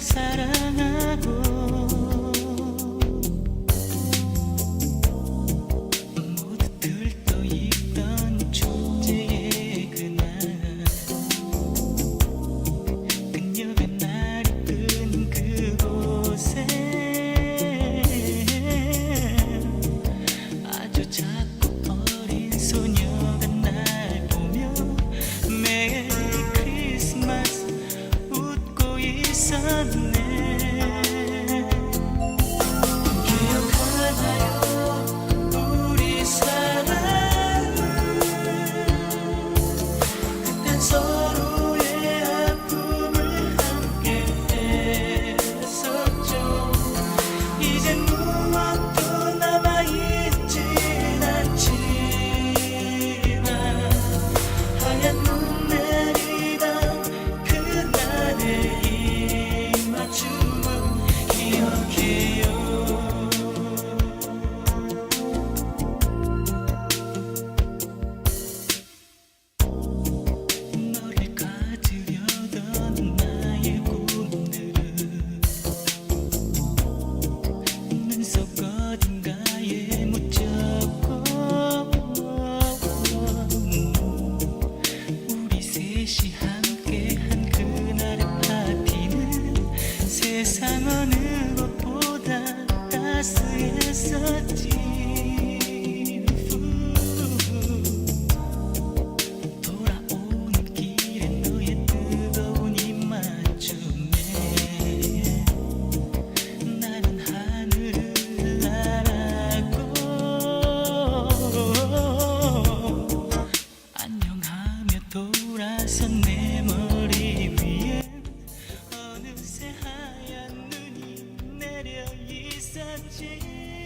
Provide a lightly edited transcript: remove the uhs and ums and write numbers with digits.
사랑하고 모두 들떠있던 축제의 그날 그녀가 날 이끈 그곳에 아주 작고 어린 소녀가 날 보며 메리 크리스마스 웃고 있었네. 기억하나요 우리 사랑을 그땐 서로의 아픔을 함께 했었죠. 이젠 무엇도 남아있진 않지만 하얀 눈 내리던 그날의 이 맞춤은 기억해요. 너를 가두려던 나의 꿈들은 눈속 어딘가에 묻혔고 우리 셋이 함께한 그날의 파티는 세상 어느 곳보다 따스했었지. 돌아오는 길에 너의 뜨거운 입맞춤에 나는 하늘을 날았고 안녕하며 돌아선 내 머리 위에 어느새 하얀 눈이 내려 있었지.